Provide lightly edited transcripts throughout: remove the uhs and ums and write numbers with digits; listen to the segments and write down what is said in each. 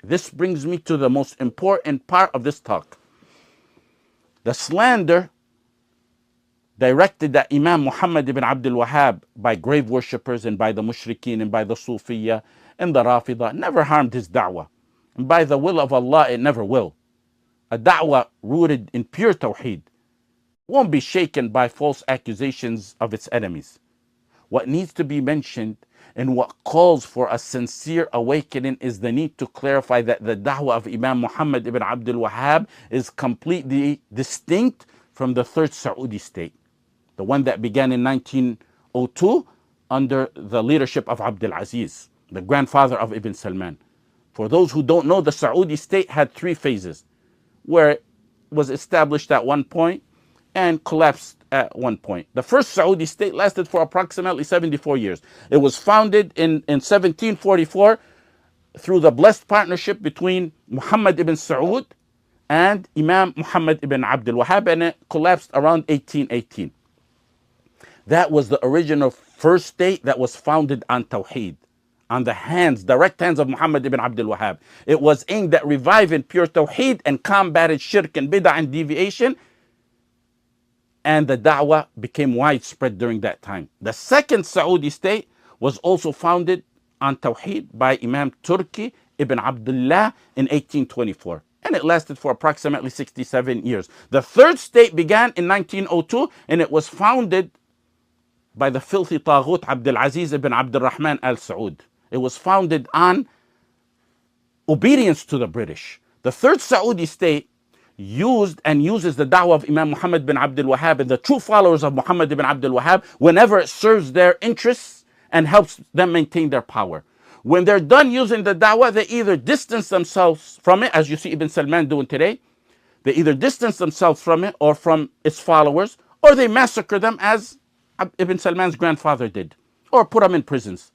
this brings me to the most important part of this talk. The slander directed at Imam Muhammad ibn Abdul Wahhab by grave worshippers and by the mushrikeen and by the Sufiya and the Rafidah never harmed his da'wah. And by the will of Allah, it never will. A da'wah rooted in pure tawheed won't be shaken by false accusations of its enemies. What needs to be mentioned and what calls for a sincere awakening is the need to clarify that the da'wah of Imam Muhammad ibn Abdul Wahhab is completely distinct from the third Saudi state, the one that began in 1902 under the leadership of Abdul Aziz, the grandfather of Ibn Salman. For those who don't know, the Saudi state had 3 phases, where it was established at one point and collapsed at one point. The first Saudi state lasted for approximately 74 years. It was founded in 1744 through the blessed partnership between Muhammad ibn Saud and Imam Muhammad ibn Abdul Wahhab, and it collapsed around 1818. That was the original first state that was founded on Tawheed, on the direct hands of Muhammad ibn Abdul Wahhab. It was aimed at reviving pure Tawheed and combated shirk and bid'ah and deviation, and the da'wah became widespread during that time. The second Saudi state was also founded on Tawheed by Imam Turki ibn Abdullah in 1824, and it lasted for approximately 67 years. The third state began in 1902, and it was founded by the filthy Taghut Abdul Aziz ibn Abdul Rahman al Saud. It was founded on obedience to the British. The third Saudi state used and uses the da'wah of Imam Muhammad bin Abdul Wahhab and the true followers of Muhammad ibn Abdul Wahhab whenever it serves their interests and helps them maintain their power. When they're done using the da'wah, they either distance themselves from it, as you see Ibn Salman doing today. They either distance themselves from it or from its followers, or they massacre them as Ibn Salman's grandfather did, or put them in prisons.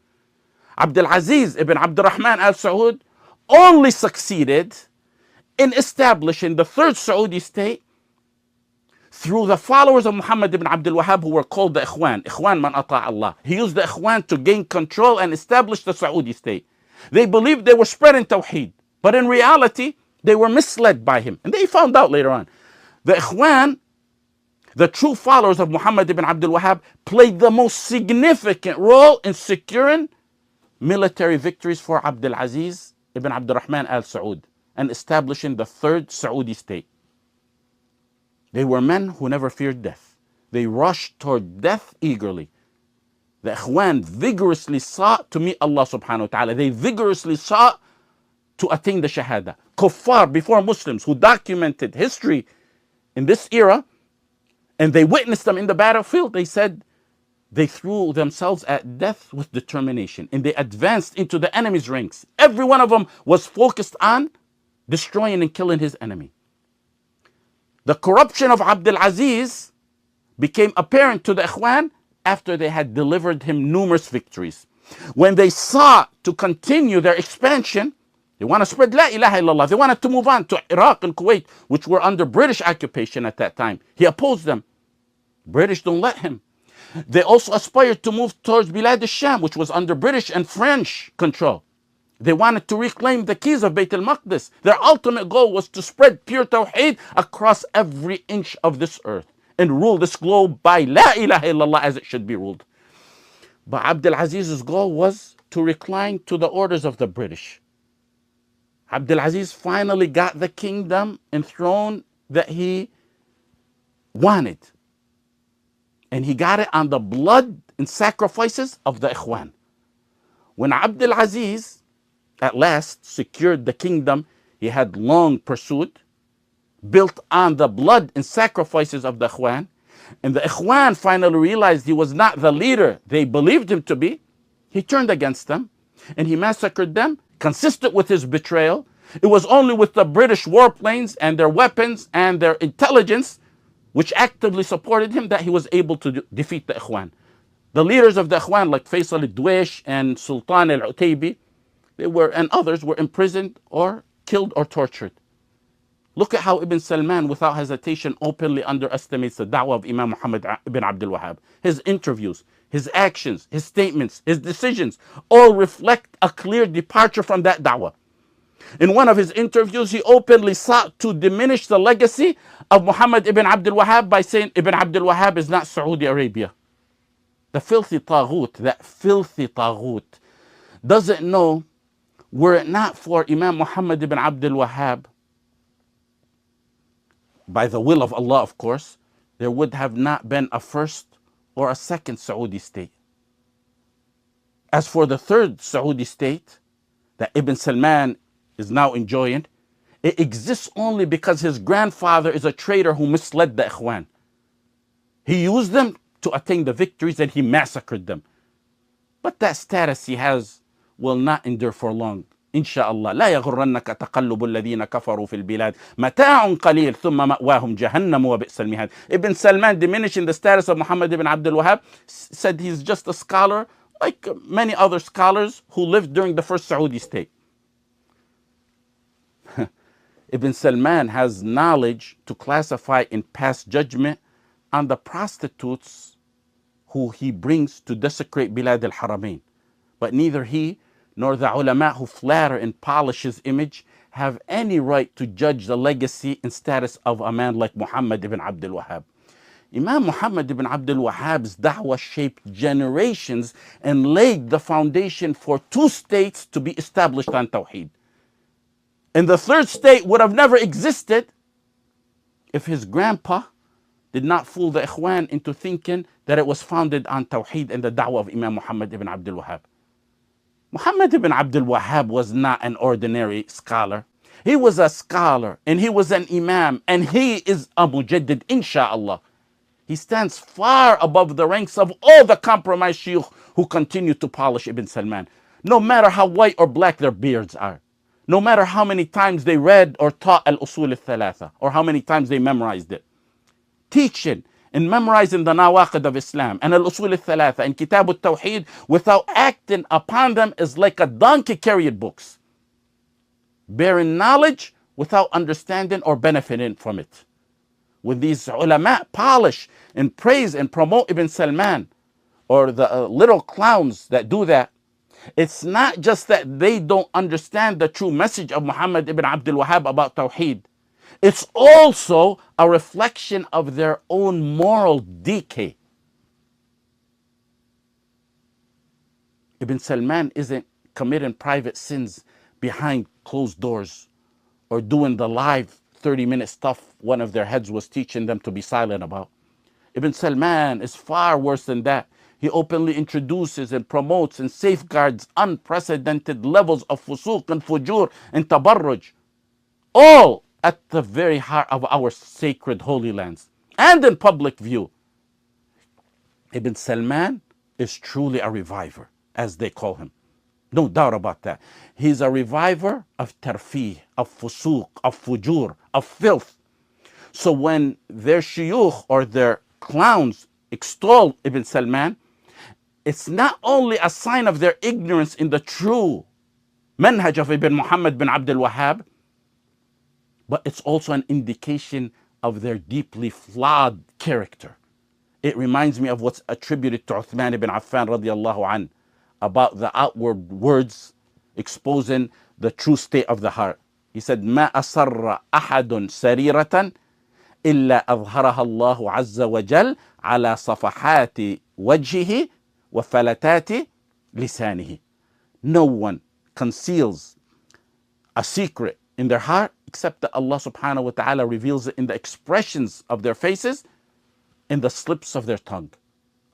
Abdul Aziz ibn Abdul Rahman al Saud only succeeded in establishing the third Saudi state through the followers of Muhammad ibn Abdul Wahhab, who were called the Ikhwan. Ikhwan man ata' Allah. He used the Ikhwan to gain control and establish the Saudi state. They believed they were spreading Tawheed, but in reality, they were misled by him. And they found out later on. The Ikhwan, the true followers of Muhammad ibn Abdul Wahhab, played the most significant role in securing military victories for Abdul Aziz ibn Abdul Rahman al Saud and establishing the third Saudi state. They were men who never feared death. They rushed toward death eagerly. The Ikhwan vigorously sought to meet Allah subhanahu wa ta'ala. They vigorously sought to attain the Shahada. Kuffar before Muslims who documented history in this era, and they witnessed them in the battlefield, they said they threw themselves at death with determination, and they advanced into the enemy's ranks. Every one of them was focused on destroying and killing his enemy. The corruption of Abdul Aziz became apparent to the Ikhwan after they had delivered him numerous victories. When they sought to continue their expansion, they want to spread La ilaha illallah. They wanted to move on to Iraq and Kuwait, which were under British occupation at that time. He opposed them. British don't let him. They also aspired to move towards Bilad al-Sham, which was under British and French control. They wanted to reclaim the keys of Bayt al-Maqdis. Their ultimate goal was to spread pure Tawheed across every inch of this earth and rule this globe by La ilaha illallah as it should be ruled. But Abdul Aziz's goal was to recline to the orders of the British. Abdul Aziz finally got the kingdom and throne that he wanted. And he got it on the blood and sacrifices of the Ikhwan. When Abdul Aziz at last secured the kingdom he had long pursued, built on the blood and sacrifices of the Ikhwan, and the Ikhwan finally realized he was not the leader they believed him to be, he turned against them and he massacred them, consistent with his betrayal. It was only with the British warplanes and their weapons and their intelligence, which actively supported him, that he was able to defeat the Ikhwan. The leaders of the Ikhwan, like Faisal al-Dwaish and Sultan al-Utaybi, and others were imprisoned or killed or tortured. Look at how Ibn Salman, without hesitation, openly underestimates the da'wah of Imam Muhammad ibn Abdul Wahhab. His interviews, his actions, his statements, his decisions all reflect a clear departure from that da'wah. In one of his interviews, he openly sought to diminish the legacy of Muhammad ibn Abdul Wahhab by saying Ibn Abdul Wahhab is not Saudi Arabia. The filthy taghut, that filthy taghut, doesn't know, were it not for Imam Muhammad ibn Abdul Wahhab, by the will of Allah, of course, there would have not been a first or a second Saudi state. As for the third Saudi state that Ibn Salman is now enjoying, it exists only because his grandfather is a traitor who misled the Ikhwan. He used them to attain the victories and he massacred them. But that status he has will not endure for long. Insha'Allah. لا يغرنك تقلب الذين كفروا في البلاد متاع قليل ثم مأواهم جهنم وبئس المهاد. Ibn Salman, diminishing the status of Muhammad ibn Abdul Wahhab, said he's just a scholar like many other scholars who lived during the first Saudi state. Ibn Salman has knowledge to classify and pass judgment on the prostitutes who he brings to desecrate Bilad al-Haramain. But neither he nor the ulama who flatter and polish his image have any right to judge the legacy and status of a man like Muhammad ibn Abdul Wahhab. Imam Muhammad ibn Abdul Wahhab's da'wah shaped generations and laid the foundation for two states to be established on Tawheed. And the third state would have never existed if his grandpa did not fool the Ikhwan into thinking that it was founded on Tawheed and the da'wah of Imam Muhammad ibn Abdul Wahhab. Muhammad ibn Abdul Wahhab was not an ordinary scholar. He was a scholar and he was an imam and he is a mujaddid, insha'Allah. He stands far above the ranks of all the compromised shuyukh who continue to polish Ibn Salman, no matter how white or black their beards are, no matter how many times they read or taught al-usul al-thalatha, or how many times they memorized it. Teaching and memorizing the nawaqid of Islam and al-usul al-thalatha and kitab al-tawheed without acting upon them is like a donkey carrying books, bearing knowledge without understanding or benefiting from it. When these ulama polish and praise and promote Ibn Salman, or the little clowns that do that, it's not just that they don't understand the true message of Muhammad ibn Abdul Wahhab about Tawheed. It's also a reflection of their own moral decay. Ibn Salman isn't committing private sins behind closed doors or doing the live 30-minute stuff one of their heads was teaching them to be silent about. Ibn Salman is far worse than that. He openly introduces and promotes and safeguards unprecedented levels of fusuq and fujur and tabarruj, all at the very heart of our sacred holy lands and in public view. Ibn Salman is truly a reviver, as they call him. No doubt about that. He's a reviver of tarfih, of fusuq, of fujur, of filth. So when their shuyukh or their clowns extol Ibn Salman, it's not only a sign of their ignorance in the true manhaj of Ibn Muhammad bin Abdul Wahhab, but it's also an indication of their deeply flawed character. It reminds me of what's attributed to Uthman ibn Affan radiallahu an about the outward words exposing the true state of the heart. He said, ما أسر أحد سريرة إلا أظهرها الله عز وجل على صفحات وجهه وفلتات لسانه. No one conceals a secret in their heart except that Allah subhanahu wa ta'ala reveals it in the expressions of their faces, in the slips of their tongue.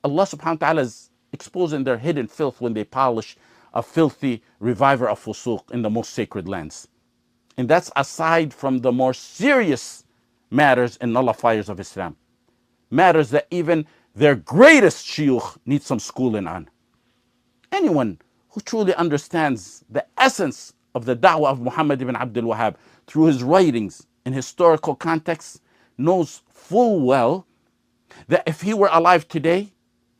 Allah subhanahu wa ta'ala is exposing their hidden filth when they polish a filthy reviver of fusuq in the most sacred lands. And that's aside from the more serious matters and nullifiers of Islam. Matters that even their greatest shuyukh need some schooling on. Anyone who truly understands the essence of the da'wah of Muhammad ibn Abdul Wahhab through his writings in historical context knows full well that if he were alive today,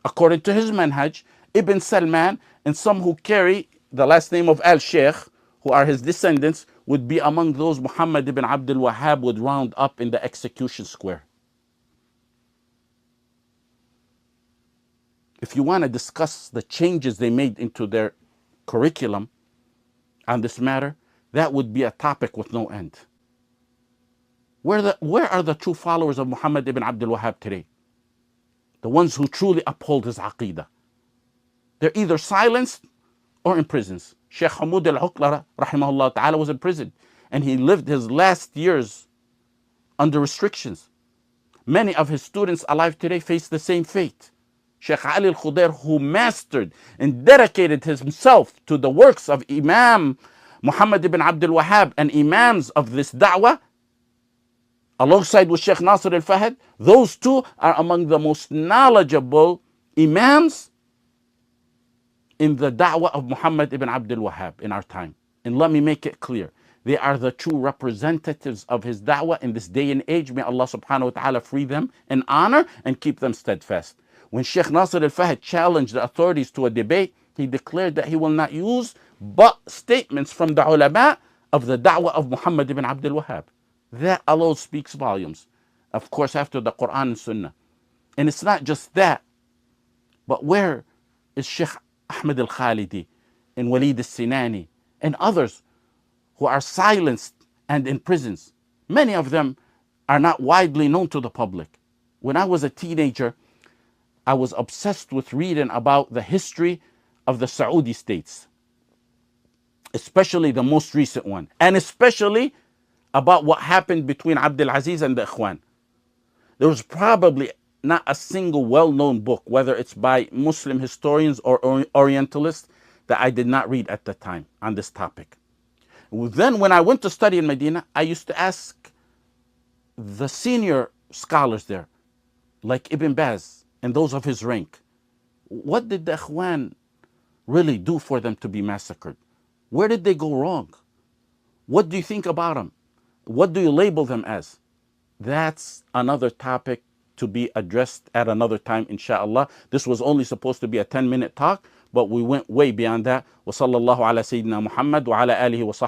according to his manhaj, Ibn Salman and some who carry the last name of al-Shaykh, who are his descendants, would be among those Muhammad ibn Abdul Wahhab would round up in the execution square. If you want to discuss the changes they made into their curriculum on this matter, that would be a topic with no end. Where are the true followers of Muhammad ibn Abdul Wahhab today? The ones who truly uphold his aqidah. They're either silenced or in prisons. Shaykh Hamud al-Uqla, rahimahullah ta'ala, was in prison, and he lived his last years under restrictions. Many of his students alive today face the same fate. Shaykh Ali al-Khudair, who mastered and dedicated himself to the works of Imam Muhammad ibn Abdul Wahhab and Imams of this da'wah, alongside with Shaykh Nasir al-Fahd, those two are among the most knowledgeable Imams in the da'wah of Muhammad ibn Abdul Wahhab in our time. And let me make it clear, they are the true representatives of his da'wah in this day and age. May Allah subhanahu wa ta'ala free them in honor and keep them steadfast. When Shaykh Nasir al-Fahd challenged the authorities to a debate, he declared that he will not use but statements from the ulama of the da'wah of Muhammad ibn Abdul Wahhab. That alone speaks volumes. Of course, after the Quran and Sunnah. And it's not just that, but where is Shaykh Ahmad al-Khalidi and Walid al-Sinani and others who are silenced and in prisons? Many of them are not widely known to the public. When I was a teenager, I was obsessed with reading about the history of the Saudi states, especially the most recent one, and especially about what happened between Abdul Aziz and the Ikhwan. There was probably not a single well-known book, whether it's by Muslim historians or Orientalists, that I did not read at the time on this topic. Then when I went to study in Medina, I used to ask the senior scholars there, like Ibn Baz and those of his rank, what did the Ikhwan really do for them to be massacred? Where did they go wrong? What do you think about them? What do you label them as? That's another topic to be addressed at another time, inshallah. This was only supposed to be a 10-minute talk, but we went way beyond that. Wa sallallahu ala Sayyidina Muhammad wa ala alihi wa sahbihi.